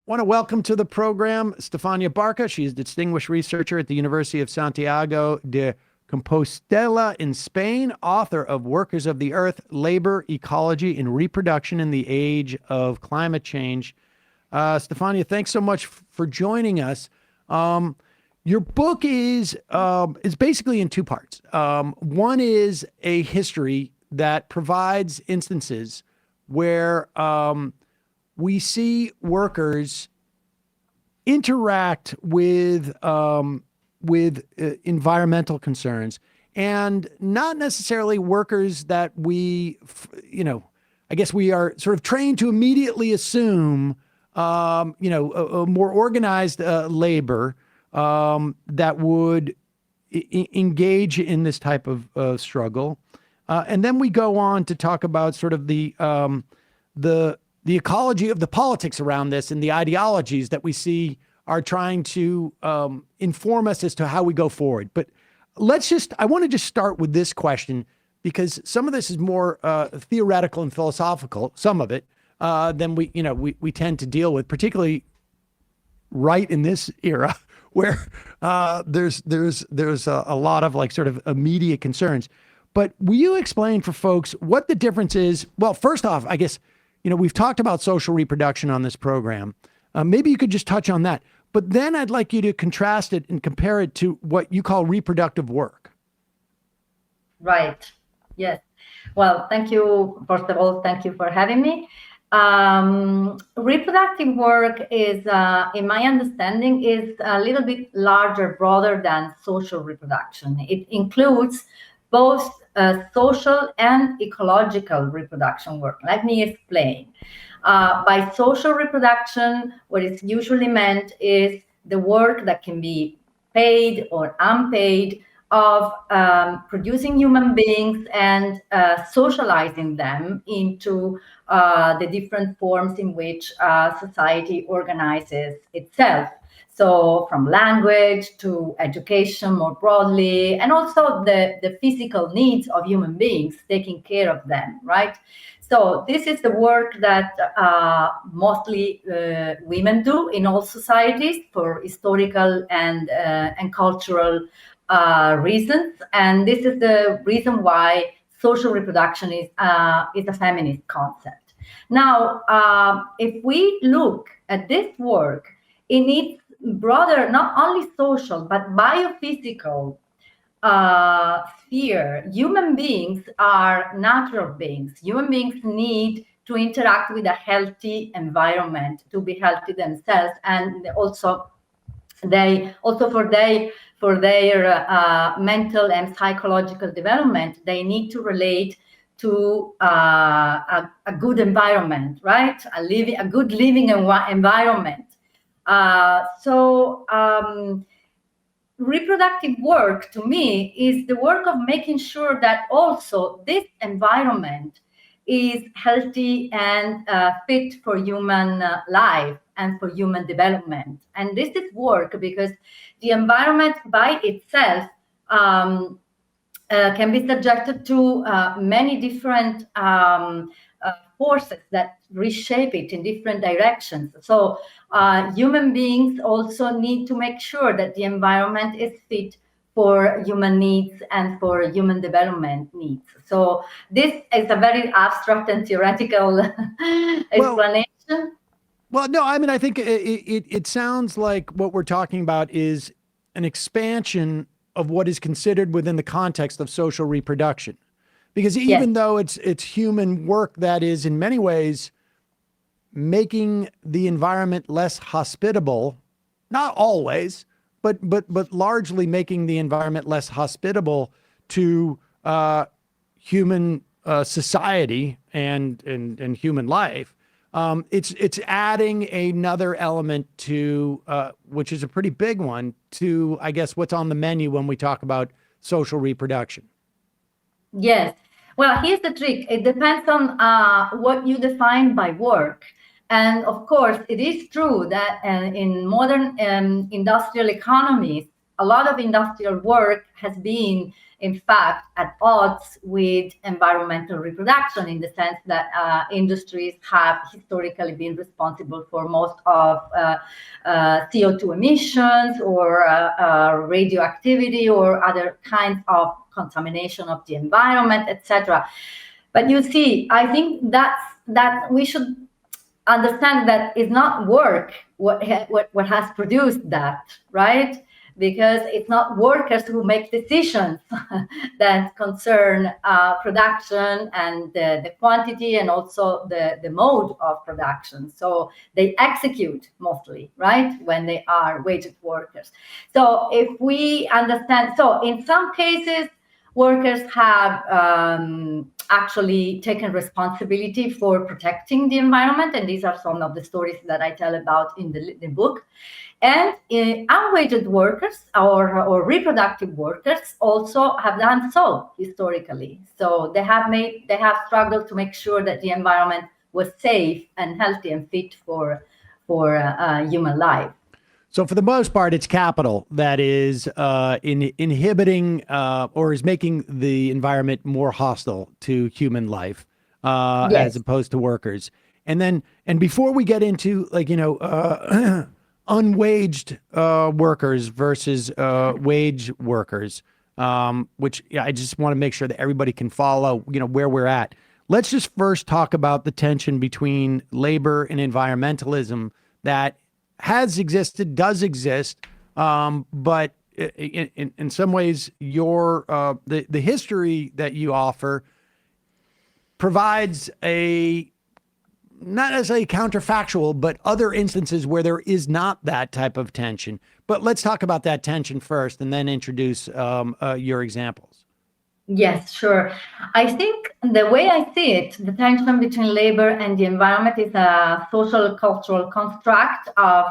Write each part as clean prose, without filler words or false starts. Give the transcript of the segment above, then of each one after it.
want to welcome to the program Stefania Barca. She is a distinguished researcher at the University of Santiago de Compostela in Spain, author of Workers of the Earth, Labor, Ecology, and Reproduction in the Age of Climate Change. Stefania, thanks so much for joining us. Your book is basically in two parts. One is a history that provides instances where we see workers interact with environmental concerns, and not necessarily workers that we, I guess we are sort of trained to immediately assume, a more organized labor that would engage in this type of struggle. And then we go on to talk about sort of the ecology of the politics around this and the ideologies that we see are trying to inform us as to how we go forward. But I want to just start with this question, because some of this is more theoretical and philosophical, some of it, than we tend to deal with, particularly right in this era where there's a lot of like sort of immediate concerns. But will you explain for folks what the difference is? Well, first off, I guess, we've talked about social reproduction on this program. Maybe you could just touch on that. But then I'd like you to contrast it and compare it to what you call reproductive work. Right. Yes. Well, thank you. First of all, thank you for having me. Reproductive work is, in my understanding, is a little bit larger, broader than social reproduction. It includes both social and ecological reproduction work. Let me explain. By social reproduction, what is usually meant is the work that can be paid or unpaid of producing human beings and socializing them into the different forms in which society organizes itself. So from language to education more broadly, and also the physical needs of human beings, taking care of them, right? So this is the work that mostly women do in all societies for historical and cultural reasons. And this is the reason why social reproduction is a feminist concept. Now, if we look at this work, it needs broader, not only social, but biophysical sphere. Human beings are natural beings. Human beings need to interact with a healthy environment to be healthy themselves, and also for their mental and psychological development, they need to relate to a good environment, right? A good living environment. So reproductive work, to me, is the work of making sure that also this environment is healthy and fit for human life and for human development. And this is work because the environment by itself can be subjected to many different forces that reshape it in different directions. So human beings also need to make sure that the environment is fit for human needs and for human development needs. So this is a very abstract and theoretical explanation. Well, no, I mean, I think it sounds like what we're talking about is an expansion of what is considered within the context of social reproduction. Because even though it's human work that is in many ways making the environment less hospitable, not always, but largely making the environment less hospitable to human society and human life, it's adding another element to which is a pretty big one to, I guess, what's on the menu when we talk about social reproduction. Yes. Well, here's the trick. It depends on what you define by work. And of course, it is true that in modern industrial economies, a lot of industrial work has been, in fact, at odds with environmental reproduction, in the sense that industries have historically been responsible for most of CO2 emissions or radioactivity or other kinds of contamination of the environment, etc. But you see, I think that we should understand that it's not work what has produced that, right? Because it's not workers who make decisions that concern production and the quantity and also the mode of production. So they execute mostly, right, when they are waged workers. So if we understand, so in some cases, workers have actually taken responsibility for protecting the environment, and these are some of the stories that I tell about in the book. And unwaged workers or reproductive workers also have done so historically. So they have struggled to make sure that the environment was safe and healthy and fit for human life. So for the most part, it's capital that is inhibiting or is making the environment more hostile to human life, Yes. as opposed to workers. And before we get into unwaged workers versus wage workers, which I just want to make sure that everybody can follow, where we're at. Let's just first talk about the tension between labor and environmentalism that has existed, does exist, but in some ways, the history that you offer provides not necessarily counterfactual, but other instances where there is not that type of tension. But let's talk about that tension first, and then introduce your examples. Yes, sure. I think the way I see it, the tension between labor and the environment is a social cultural construct of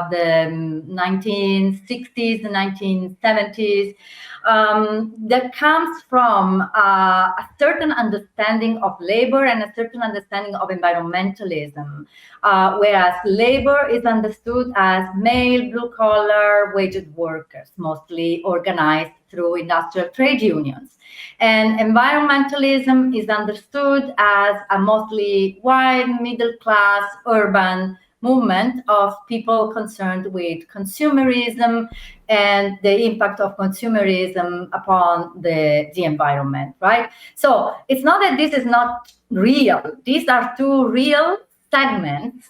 the 1960s and 1970s that comes from a certain understanding of labor and a certain understanding of environmentalism, whereas labor is understood as male, blue-collar, waged workers, mostly organized through industrial trade unions. And environmentalism is understood as a mostly white, middle-class, urban movement of people concerned with consumerism and the impact of consumerism upon the environment, right? So it's not that this is not real. These are two real segments,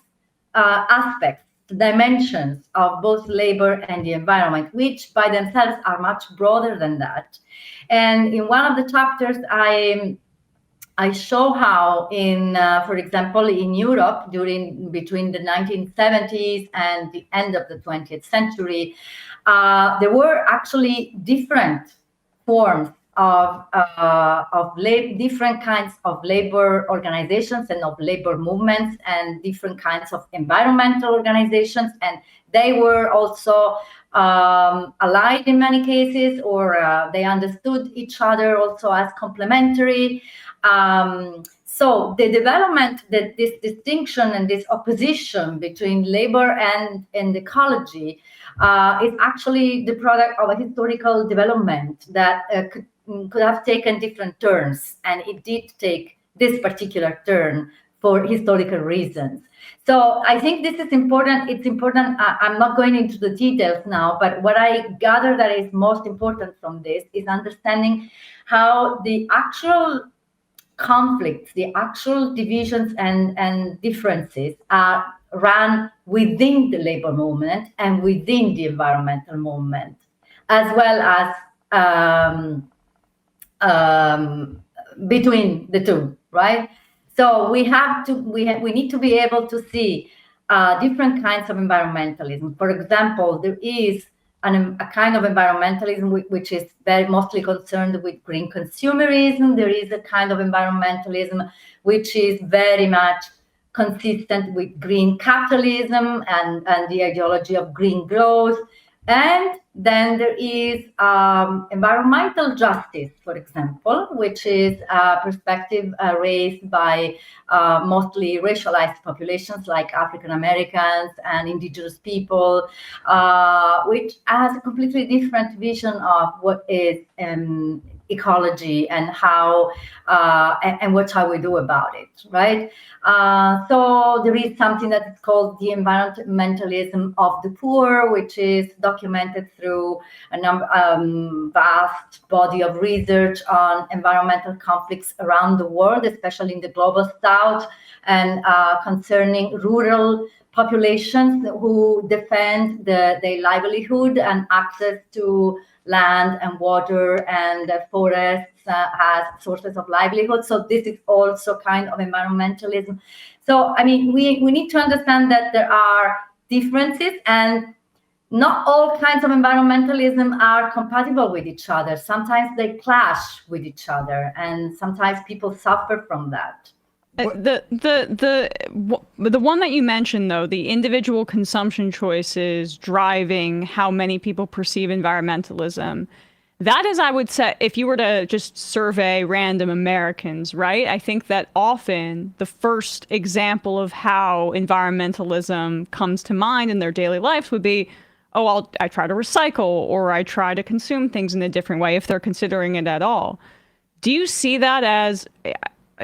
aspects, dimensions of both labor and the environment, which by themselves are much broader than that. And in one of the chapters, I show how for example, in Europe, between the 1970s and the end of the 20th century, there were actually different forms of different kinds of labor organizations and of labor movements and different kinds of environmental organizations. And they were also allied in many cases, or they understood each other also as complementary. So the development, this distinction and this opposition between labor and ecology is actually the product of a historical development that could have taken different turns, and it did take this particular turn for historical reasons. So I think this is important. It's important. I'm not going into the details now, but what I gather that is most important from this is understanding how the actual conflicts, the actual divisions and differences are run within the labor movement and within the environmental movement, as well as between the two, right? So we need to be able to see different kinds of environmentalism. For example, there is a kind of environmentalism which is very mostly concerned with green consumerism. There is a kind of environmentalism which is very much consistent with green capitalism and the ideology of green growth. And then there is environmental justice, for example, which is a perspective raised by mostly racialized populations like African Americans and indigenous people, which has a completely different vision of what is ecology and how and what shall we do about it, right? So there is something that is called the environmentalism of the poor, which is documented through a vast body of research on environmental conflicts around the world, especially in the global south, and concerning rural populations who defend their livelihood and access to land and water and forests as sources of livelihood. So this is also kind of environmentalism. So, I mean, we need to understand that there are differences, and not all kinds of environmentalism are compatible with each other. Sometimes they clash with each other, and sometimes people suffer from that. The one that you mentioned, though, the individual consumption choices driving how many people perceive environmentalism, that is, I would say, if you were to just survey random Americans, right? I think that often the first example of how environmentalism comes to mind in their daily lives would be, oh, I try to recycle, or I try to consume things in a different way, if they're considering it at all. Do you see that as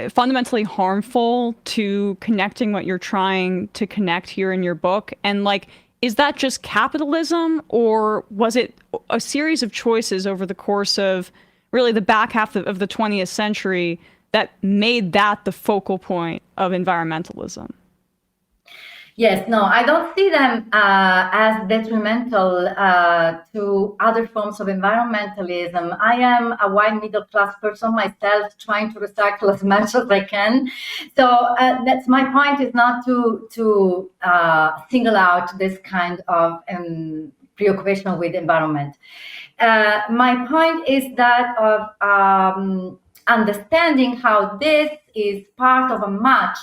fundamentally harmful to connecting what you're trying to connect here in your book? And like, is that just capitalism, or was it a series of choices over the course of really the back half of the 20th century that made that the focal point of environmentalism? Yes, no, I don't see them as detrimental to other forms of environmentalism. I am a white middle class person myself, trying to recycle as much as I can. So that's my point, is not to single out this kind of preoccupation with environment. My point is that of understanding how this is part of a much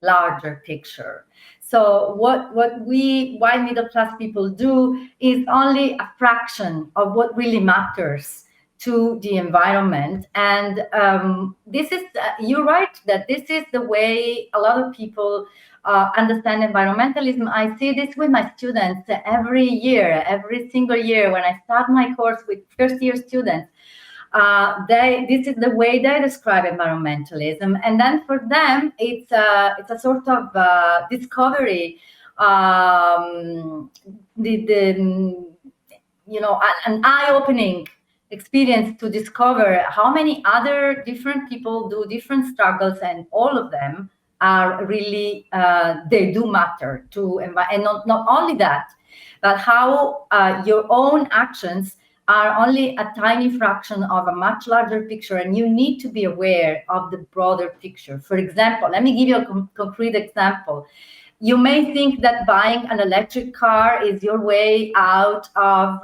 larger picture. So what we white middle class people do is only a fraction of what really matters to the environment. And this is, you're right, that this is the way a lot of people understand environmentalism. I see this with my students every single year when I start my course with first year students. This is the way they describe environmentalism, and then for them it's a sort of discovery, an eye-opening experience to discover how many other different people do different struggles, and all of them are really they do matter to and not only that, but how your own actions are only a tiny fraction of a much larger picture, and you need to be aware of the broader picture. For example, let me give you a concrete example. You may think that buying an electric car is your way out of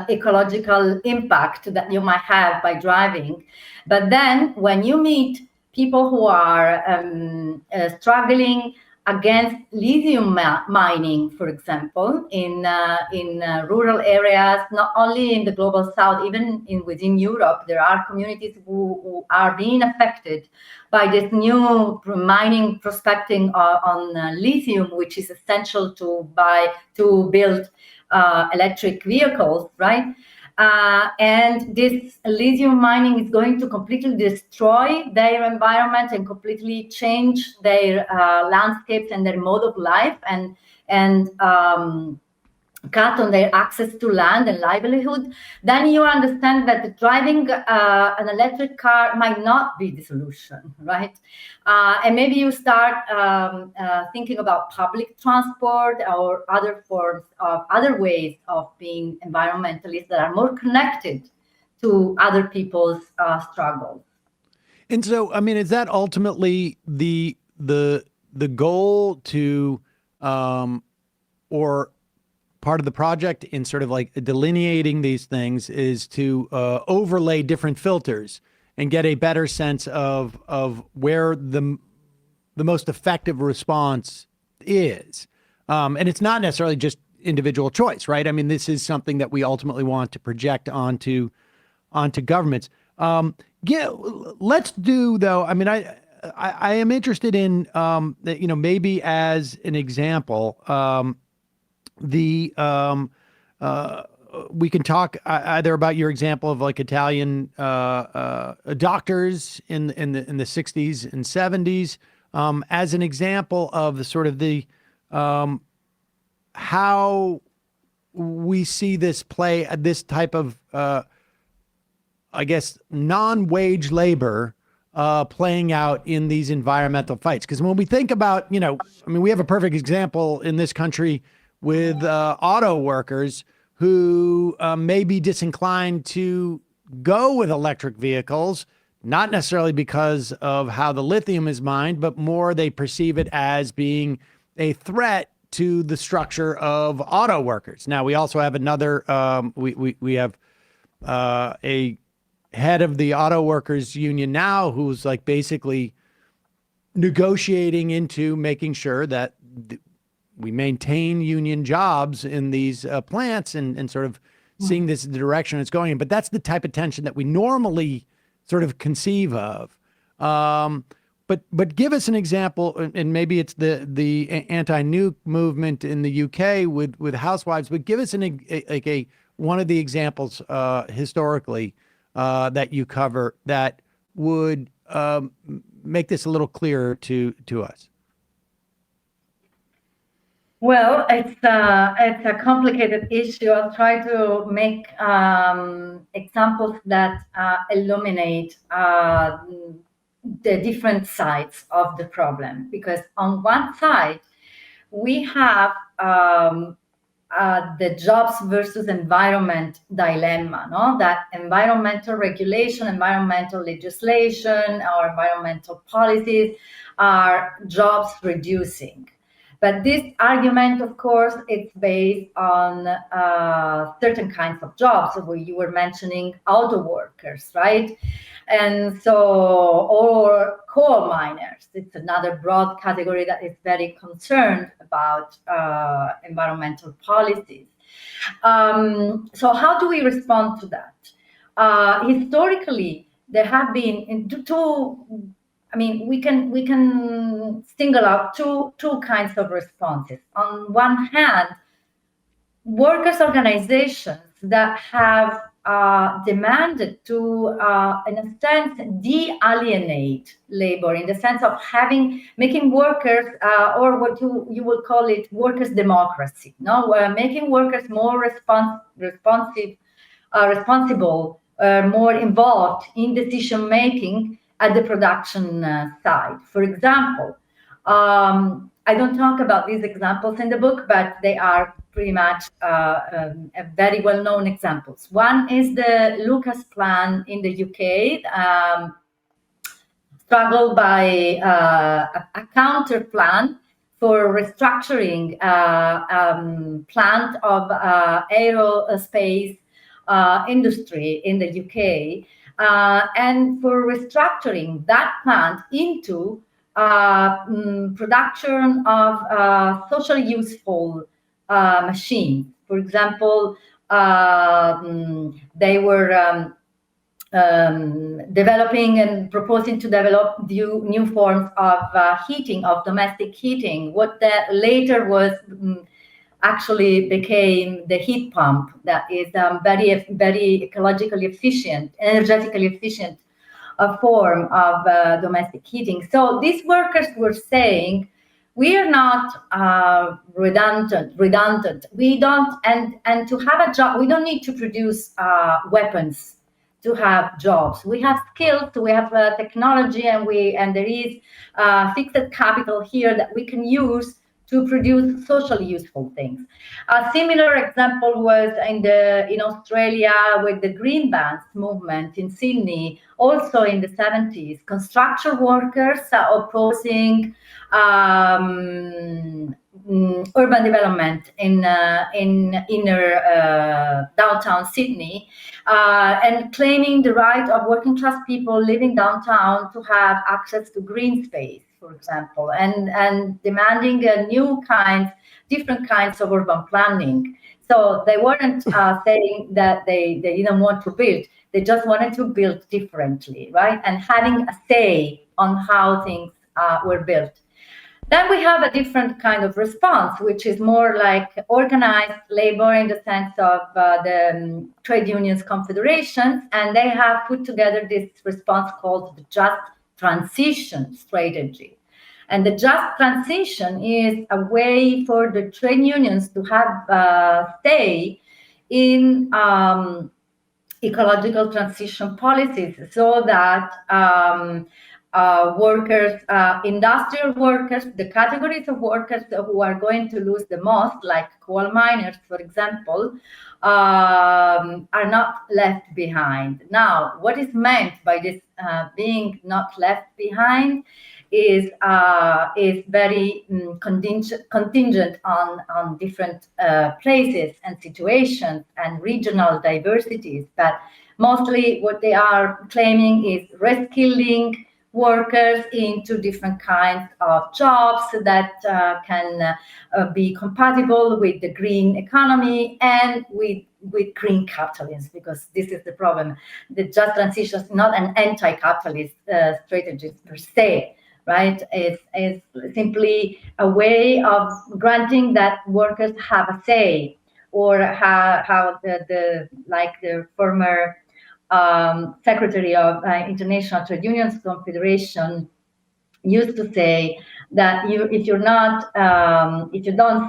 ecological impact that you might have by driving. But then when you meet people who are struggling against lithium mining, for example, in rural areas, not only in the global south, even within Europe, there are communities who are being affected by this new mining prospecting on lithium, which is essential to build electric vehicles, right? And this lithium mining is going to completely destroy their environment and completely change their landscapes and their mode of life, and cut on their access to land and livelihood. Then you understand that driving an electric car might not be the solution, right? And maybe you start thinking about public transport or other ways of being environmentalists that are more connected to other people's struggles. And so, I mean, is that ultimately the goal to, or part of the project in sort of like delineating these things, is to overlay different filters and get a better sense of where the most effective response is. And it's not necessarily just individual choice, right? I mean, this is something that we ultimately want to project onto governments. Let's do though. I mean, I am interested in maybe as an example, we can talk either about your example of like Italian doctors in the 60s and 70s as an example of the sort of the how we see this play, this type of I guess non-wage labor playing out in these environmental fights. Because when we think about, I mean, we have a perfect example in this country with auto workers who may be disinclined to go with electric vehicles, not necessarily because of how the lithium is mined, but more they perceive it as being a threat to the structure of auto workers. Now, we also have another, we have a head of the auto workers union now who's like basically negotiating into making sure that we maintain union jobs in these plants and sort of seeing this the direction it's going in. But that's the type of tension that we normally sort of conceive of. But give us an example, and maybe it's the anti-nuke movement in the UK with housewives, but give us one of the examples historically that you cover that would make this a little clearer to us. Well, it's a complicated issue. I'll try to make examples that illuminate the different sides of the problem. Because on one side, we have the jobs versus environment dilemma, no? That environmental regulation, environmental legislation, or environmental policies are jobs reducing. But this argument, of course, it's based on certain kinds of jobs. So you were mentioning auto workers, right? And so, or coal miners. It's another broad category that is very concerned about environmental policies. So how do we respond to that? Historically, there have been two. I mean, we can single out two kinds of responses. On one hand, workers' organizations that have demanded to, in a sense, de-alienate labor, in the sense of making workers, or what you will call it, workers' democracy, no, making workers more responsible, more involved in decision making at the production side. For example, I don't talk about these examples in the book, but they are pretty much very well-known examples. One is the Lucas plan in the UK, struggled by a counter plan for restructuring plant of aerospace industry in the UK. And for restructuring that plant into production of socially useful machines. For example, they were developing and proposing to develop new forms of heating, of domestic heating, what that later was actually became the heat pump, that is very, very ecologically efficient, energetically efficient form of domestic heating. So these workers were saying, we are not redundant. We don't, and to have a job, we don't need to produce weapons to have jobs. We have skills, we have technology, and there is fixed capital here that we can use to produce socially useful things. A similar example was in Australia with the green bans movement in Sydney, also in the 70s. Construction workers are opposing urban development in inner downtown Sydney, and claiming the right of working class people living downtown to have access to green space, for example, and demanding new kinds, different kinds of urban planning. So they weren't saying that they didn't want to build. They just wanted to build differently, right? And having a say on how things were built. Then we have a different kind of response, which is more like organized labor in the sense of the trade unions confederations, and they have put together this response called the just transition strategy. And the just transition is a way for the trade unions to have say in ecological transition policies, so that workers, industrial workers, the categories of workers who are going to lose the most, like coal miners, for example, are not left behind. Now, what is meant by this being not left behind is very contingent on different places and situations and regional diversities. But mostly what they are claiming is reskilling workers into different kinds of jobs that can be compatible with the green economy and with green capitalism, because this is the problem. The just transition is not an anti-capitalist strategy per se, right? It's simply a way of granting that workers have a say, or how the former Secretary of International Trade Unions Confederation used to say, that if you don't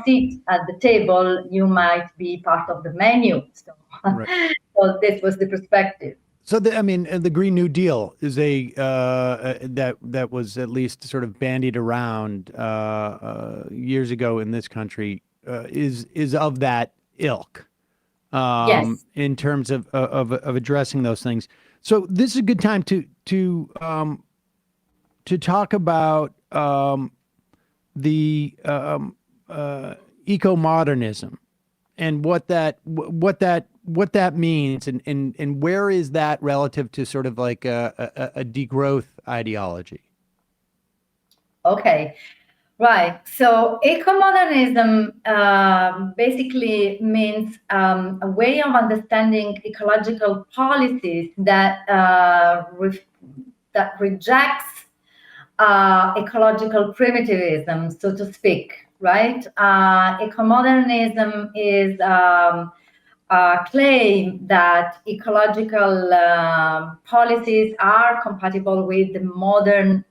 sit at the table, you might be part of the menu. So, right. So this was the perspective. So the Green New Deal is that was at least sort of bandied around years ago in this country, is of that ilk. Yes. In terms of addressing those things. So this is a good time to talk about the ecomodernism and what that means, and where is that relative to sort of like a degrowth ideology? Okay. Right. So ecomodernism basically means a way of understanding ecological policies that rejects ecological primitivism, so to speak. Right. Ecomodernism is a claim that ecological policies are compatible with the modern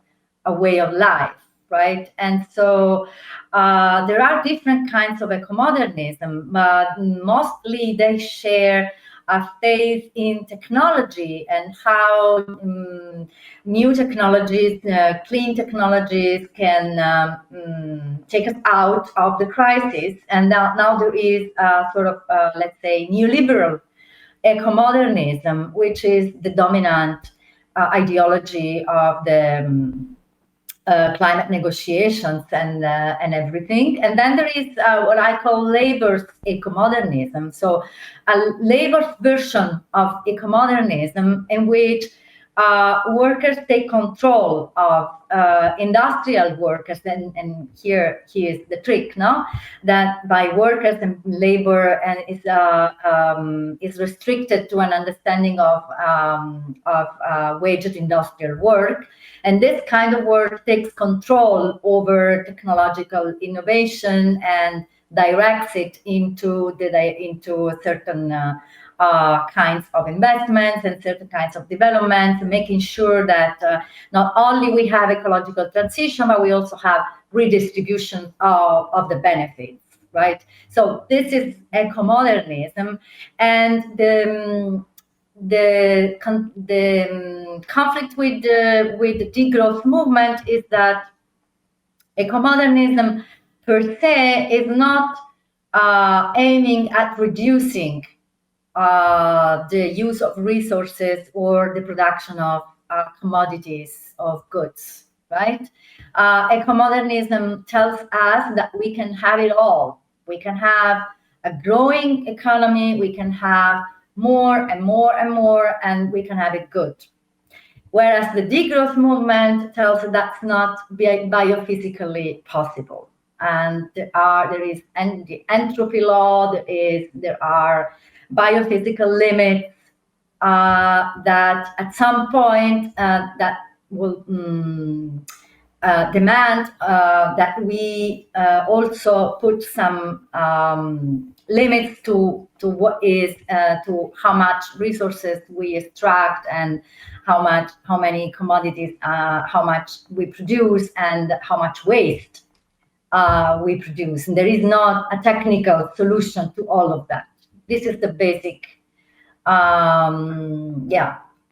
way of life. Right. And so there are different kinds of ecomodernism, but mostly they share a faith in technology and how new technologies, clean technologies can take us out of the crisis. And now there is sort of, let's say, neoliberal ecomodernism, which is the dominant ideology of the climate negotiations and everything. And then there is what I call labor's ecomodernism. So a labor's version of ecomodernism in which workers take control of industrial workers. And here is the trick, no? That by workers and labor and is restricted to an understanding of waged industrial work. And this kind of work takes control over technological innovation and directs it into certain kinds of investments and certain kinds of development, making sure that not only we have ecological transition, but we also have redistribution of the benefits, right? So this is ecomodernism, and the conflict with the degrowth movement is that ecomodernism per se is not aiming at reducing the use of resources or the production of commodities, of goods, right? Ecomodernism tells us that we can have it all. We can have a growing economy, we can have more and more and more, and we can have it good. Whereas the degrowth movement tells us that's not biophysically possible. and there is the entropy law. There are biophysical limits that at some point that will demand that we also put some limits to what is to how much resources we extract and how many commodities, how much we produce and how much waste we produce. And there is not a technical solution to all of that. This is the basic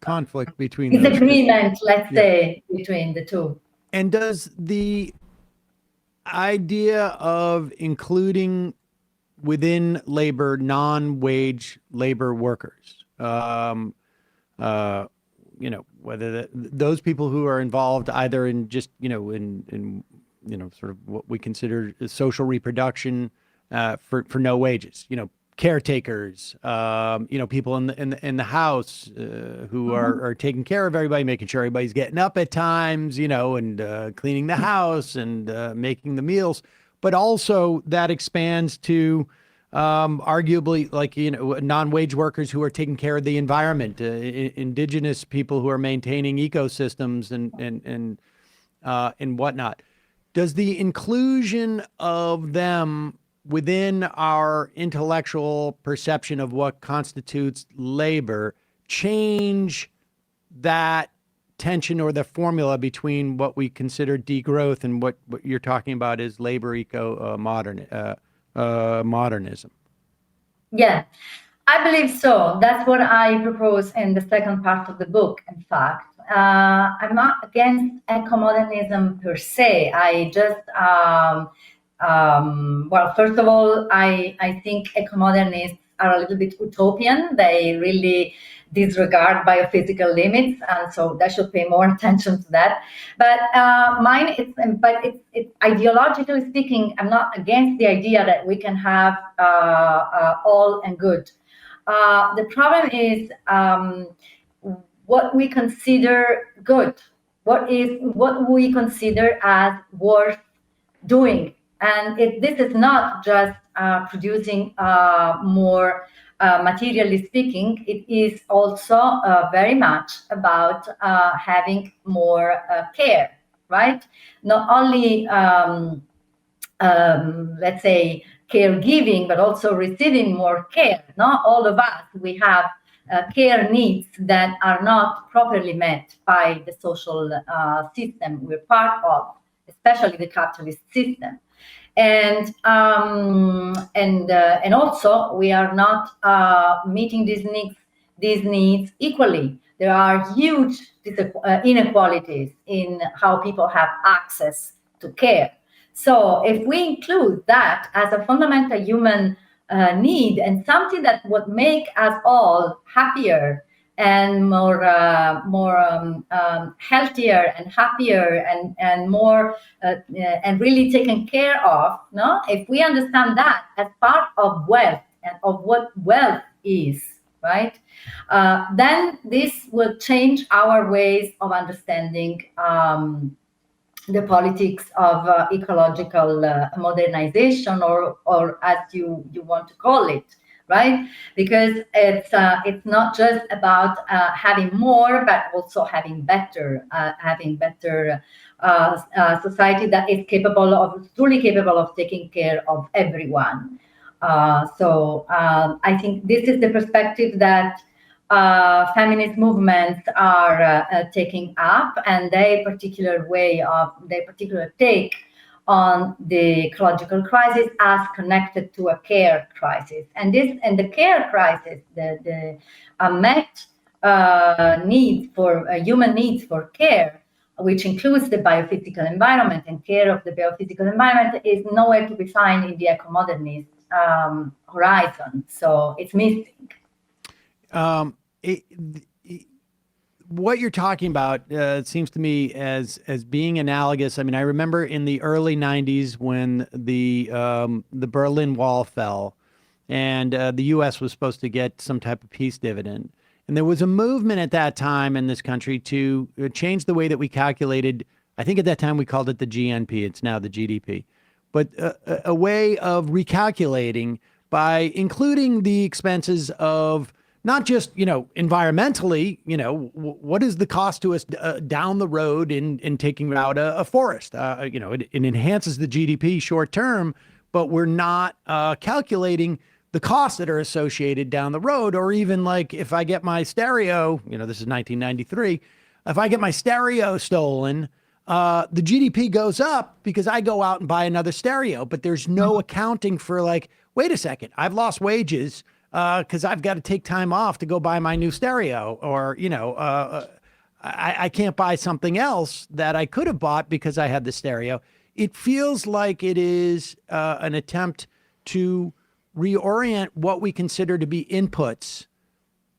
conflict between disagreement, let's say, between the two. And does the idea of including within labor non-wage labor workers, whether those people who are involved either in just in sort of what we consider social reproduction for no wages, caretakers, people in the house who are taking care of everybody, making sure everybody's getting up at times, and cleaning the house and making the meals. But also that expands to arguably non-wage workers who are taking care of the environment, indigenous people who are maintaining ecosystems and whatnot. Does the inclusion of them within our intellectual perception of what constitutes labor change that tension or the formula between what we consider degrowth and what you're talking about is labor modernism? Yeah, I believe so. That's what I propose in the second part of the book, in fact. I'm not against ecomodernism per se. I just first of all, I think ecomodernists are a little bit utopian. They really disregard biophysical limits, and so they should pay more attention to that. But it's ideologically speaking, I'm not against the idea that we can have all and good. The problem is what we consider good. What we consider as worth doing. And this is not just producing more materially speaking. It is also very much about having more care, right? Not only, let's say, caregiving, but also receiving more care. Not all of us, we have care needs that are not properly met by the social system we're part of, especially the capitalist system. And also we are not meeting these needs equally. There are huge inequalities in how people have access to care. So if we include that as a fundamental human need and something that would make us all happier and more healthier and happier and more and really taken care of, no? If we understand that as part of wealth and of what wealth is, right? Then this will change our ways of understanding the politics of ecological modernization, or as you want to call it, right? Because it's not just about having more, but also having better society that is truly capable of taking care of everyone. So I think this is the perspective that feminist movements are taking up, and their particular take on the ecological crisis as connected to a care crisis. And the care crisis, the unmet needs for human needs for care, which includes the biophysical environment and care of the biophysical environment, is nowhere to be found in the ecomodernist horizon. So it's missing. What you're talking about seems to me as being analogous. I mean, I remember in the early 90s when the Berlin Wall fell, and the U.S. was supposed to get some type of peace dividend, and there was a movement at that time in this country to change the way that we calculated. I think at that time we called it the GNP. It's now the GDP, but a way of recalculating by including the expenses of not just, environmentally, what is the cost to us down the road in taking out a forest? It enhances the GDP short term, but we're not calculating the costs that are associated down the road. Or even like if I get my stereo, this is 1993, if I get my stereo stolen, the GDP goes up because I go out and buy another stereo, but there's no accounting for like, wait a second, I've lost wages because I've got to take time off to go buy my new stereo, or, I can't buy something else that I could have bought because I had the stereo. It feels like it is an attempt to reorient what we consider to be inputs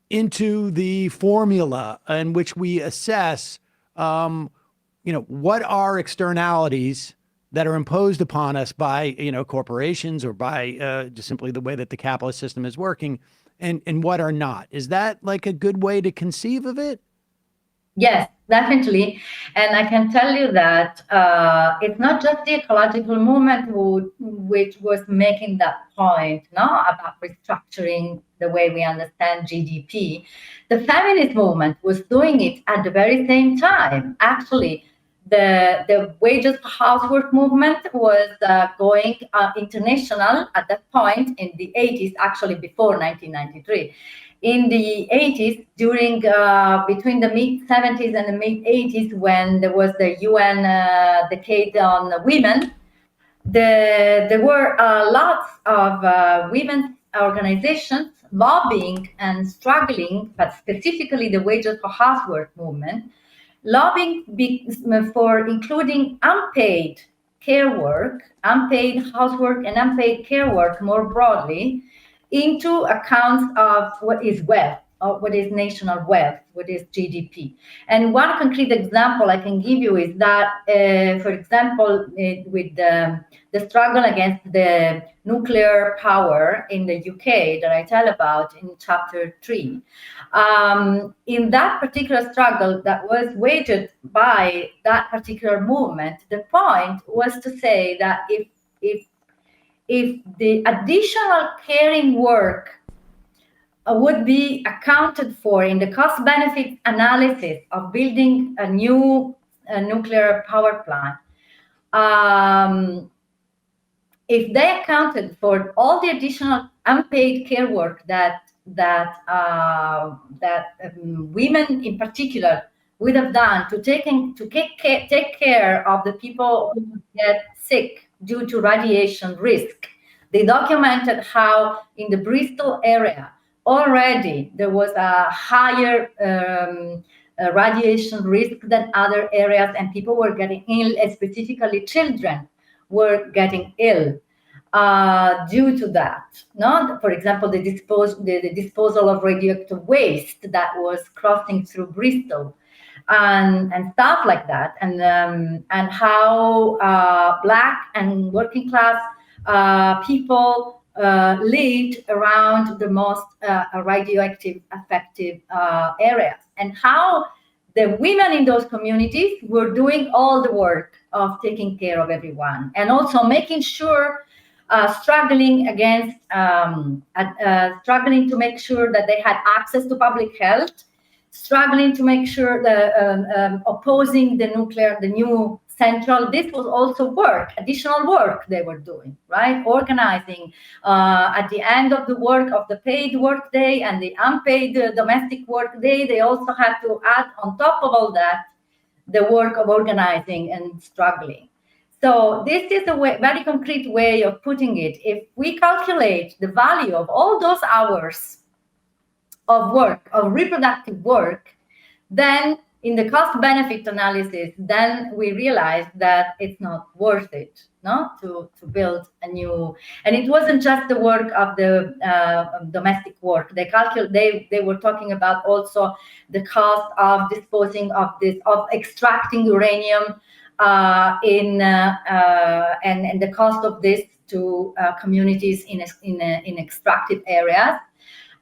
into the formula in which we assess, what are externalities that are imposed upon us by, corporations or by just simply the way that the capitalist system is working, and what are not. Is that like a good way to conceive of it? Yes, definitely. And I can tell you that it's not just the ecological movement which was making that point, no, about restructuring the way we understand GDP. The feminist movement was doing it at the very same time. Actually, the wages for housework movement was going international at that point in the 80s, actually before 1993. In the 80s, during between the mid 70s and the mid 80s, when there was the UN decade on women, there were lots of women's organizations lobbying and struggling, but specifically the wages for housework movement, lobbying for including unpaid care work, unpaid housework, and unpaid care work more broadly into accounts of what is wealth, or what is national wealth, what is GDP. And one concrete example I can give you is that, for example, with the struggle against the nuclear power in the UK that I tell about in chapter 3, in that particular struggle that was waged by that particular movement, the point was to say that if the additional caring work would be accounted for in the cost-benefit analysis of building a new nuclear power plant, if they accounted for all the additional unpaid care work that women in particular would have done to take care of the people who get sick due to radiation risk. They documented how in the Bristol area already there was a higher radiation risk than other areas, and people were getting ill, and specifically children were getting ill due to that. No? For example, the disposal of radioactive waste that was crossing through Bristol. And stuff like that, and how Black and working class people lived around the most radioactive affected areas, and how the women in those communities were doing all the work of taking care of everyone, and also making sure, struggling against, struggling to make sure that they had access to public health, struggling to make sure that opposing the new central. This was also work, additional work they were doing, right? Organizing at the end of the work of the paid work day and the unpaid domestic work day. They also had to add on top of all that the work of organizing and struggling. So this is a very concrete way of putting it. If we calculate the value of all those hours of work, of reproductive work, then in the cost-benefit analysis, then we realized that it's not worth it, no, to build a new. And it wasn't just the work of the domestic work. They were talking about also the cost of disposing of this, of extracting uranium, and the cost of this to communities in extractive areas.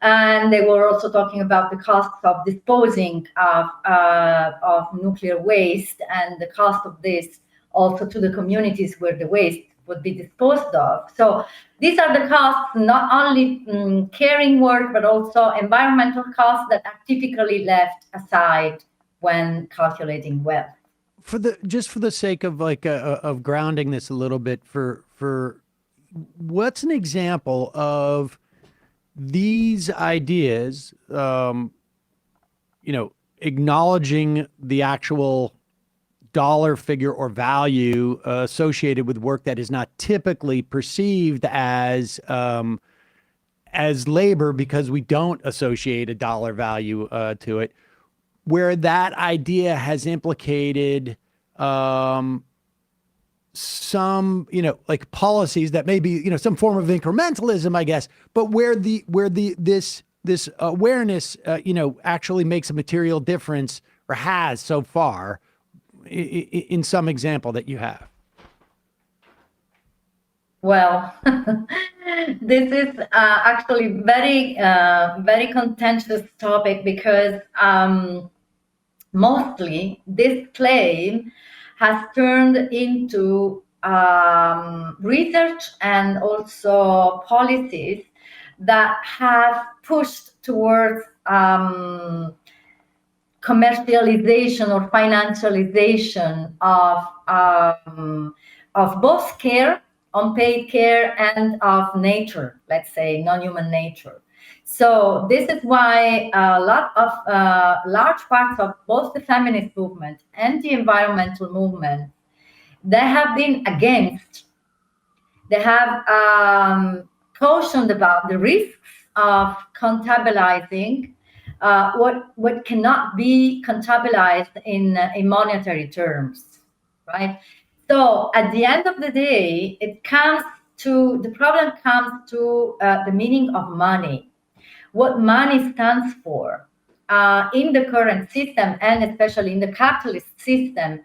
And they were also talking about the costs of disposing of nuclear waste, and the cost of this also to the communities where the waste would be disposed of. So these are the costs, not only caring work, but also environmental costs that are typically left aside when calculating wealth. For the sake of of grounding this a little bit, for what's an example of these ideas, acknowledging the actual dollar figure or value associated with work that is not typically perceived as labor because we don't associate a dollar value to it, where that idea has implicated some, like policies that may be, some form of incrementalism, I guess, but where this awareness, actually makes a material difference, or has so far, in some example that you have. Well, this is actually very contentious topic, because mostly this claim has turned into research and also policies that have pushed towards commercialization or financialization of both care, unpaid care, and of nature, let's say non-human nature. So this is why a lot of large parts of both the feminist movement and the environmental movement, they have been against. They have cautioned about the risks of contabilizing what cannot be contabilized in monetary terms, right? So at the end of the day, the problem comes to the meaning of money, what money stands for. In the current system, and especially in the capitalist system,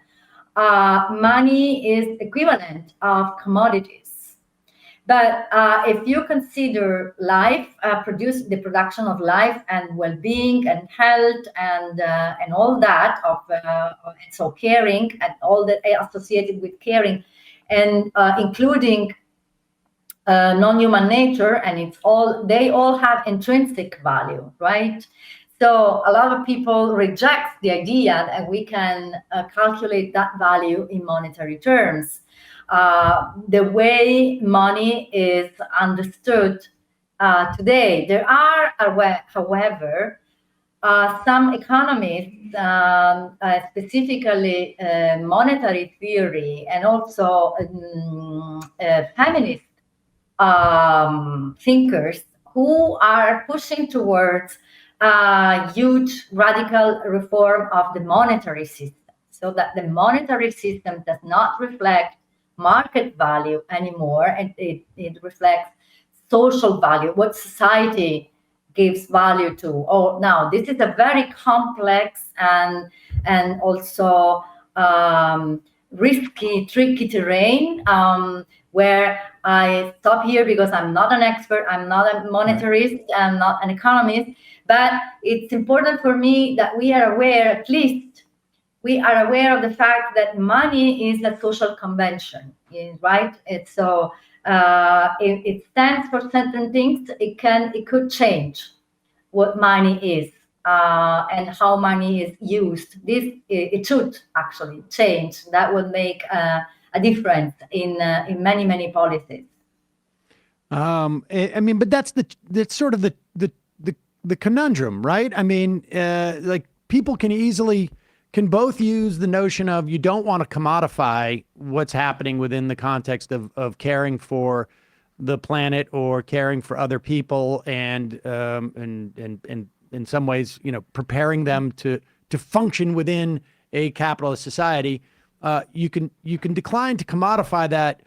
money is equivalent of commodities. But if you consider life, the production of life and well-being and health and all that, so caring and all that associated with caring, and including non-human nature, and they all have intrinsic value, right? So a lot of people reject the idea that we can calculate that value in monetary terms. The way money is understood today. There are, however, some economists, specifically monetary theory, and also feminist thinkers, who are pushing towards huge radical reform of the monetary system, so that the monetary system does not reflect market value anymore, and it reflects social value, what society gives value to. Oh, now this is a very complex and also risky, tricky terrain, where I stop here because I'm not an expert, I'm not a monetarist, I'm not an economist, but it's important for me that we are aware, at least we are aware of the fact that money is a social convention, right? It's so it stands for certain things. It could change what money is and how money is used. It should actually change. That would make a difference in many policies. I mean, but that's sort of the conundrum, right? I mean, like people can both use the notion of you don't want to commodify what's happening within the context of caring for the planet or caring for other people, and in some ways, preparing them to function within a capitalist society. You can decline to commodify that,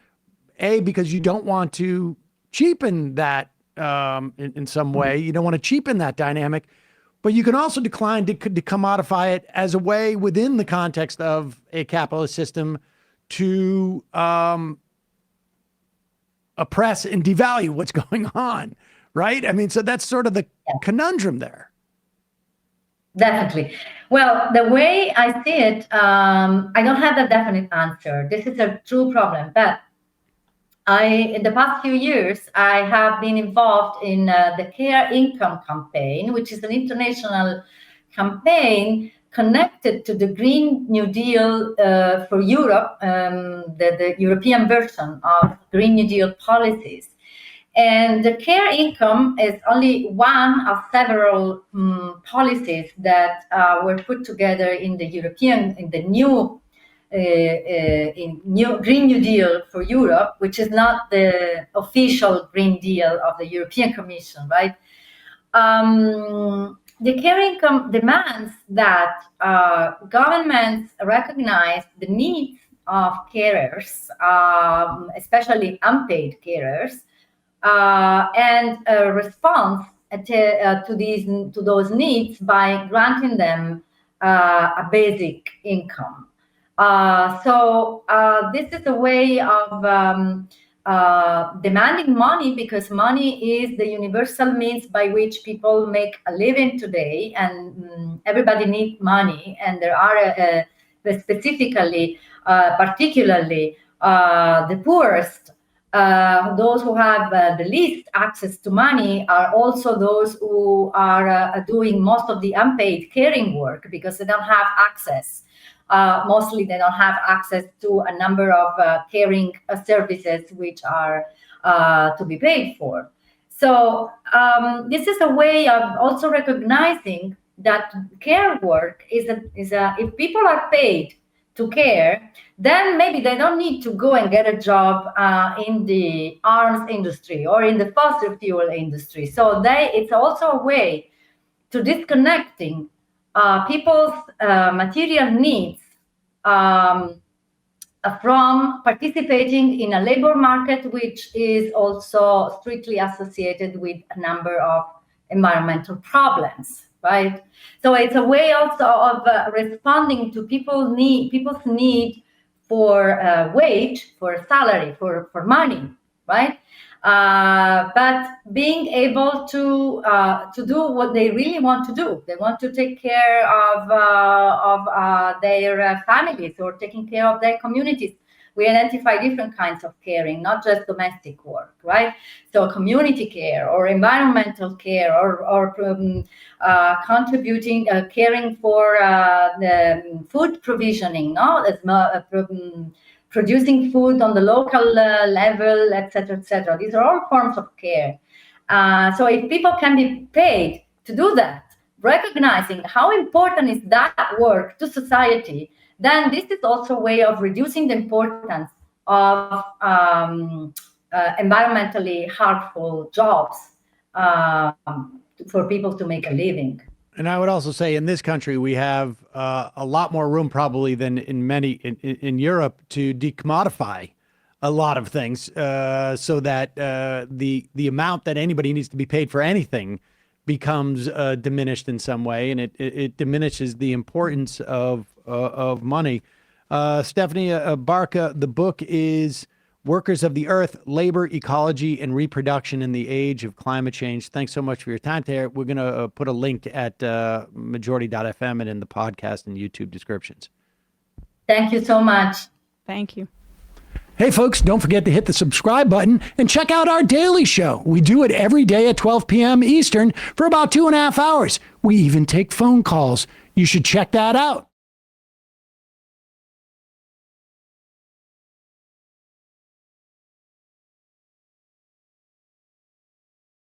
because you don't want to cheapen that in some way. You don't want to cheapen that dynamic. But you can also decline to commodify it as a way within the context of a capitalist system to oppress and devalue what's going on, right? I mean, so that's sort of the conundrum there. Definitely. Well, the way I see it, I don't have a definite answer. This is a true problem, but in the past few years, I have been involved in the Care Income campaign, which is an international campaign connected to the Green New Deal for Europe, the European version of Green New Deal policies. And the care income is only one of several policies that were put together in the new Green New Deal for Europe, which is not the official Green Deal of the European Commission, right? The care income demands that governments recognize the needs of carers, especially unpaid carers, and respond to those needs by granting them a basic income. So this is a way of demanding money, because money is the universal means by which people make a living today, and everybody needs money. And there are specifically, particularly the poorest, those who have the least access to money are also those who are doing most of the unpaid caring work, because they don't have access. Mostly they don't have access to a number of caring services which are to be paid for. So this is a way of also recognizing that care work is if people are paid to care, then maybe they don't need to go and get a job in the arms industry or in the fossil fuel industry. So it's also a way to disconnecting people's material needs from participating in a labor market, which is also strictly associated with a number of environmental problems, right? So it's a way also of responding to people's need for wage, for salary, for money, right? But being able to do what they really want to do. They want to take care of their families, or taking care of their communities. We identify different kinds of caring, not just domestic work, right? So community care, or environmental care, or contributing, caring for the food provisioning, no? Producing food on the local level, etc., etc. These are all forms of care. So if people can be paid to do that, recognizing how important is that work to society, then this is also a way of reducing the importance of environmentally harmful jobs for people to make a living. And I would also say in this country, we have a lot more room probably than in Europe to decommodify a lot of things, so that the amount that anybody needs to be paid for anything becomes diminished in some way, and it diminishes the importance of money. Stefania Barca, the book is Workers of the Earth, Labor, Ecology, and Reproduction in the Age of Climate Change. Thanks so much for your time today. We're going to put a link at majority.fm and in the podcast and YouTube descriptions. Thank you so much. Thank you. Hey, folks, don't forget to hit the subscribe button and check out our daily show. We do it every day at 12 p.m. Eastern for about 2.5 hours. We even take phone calls. You should check that out.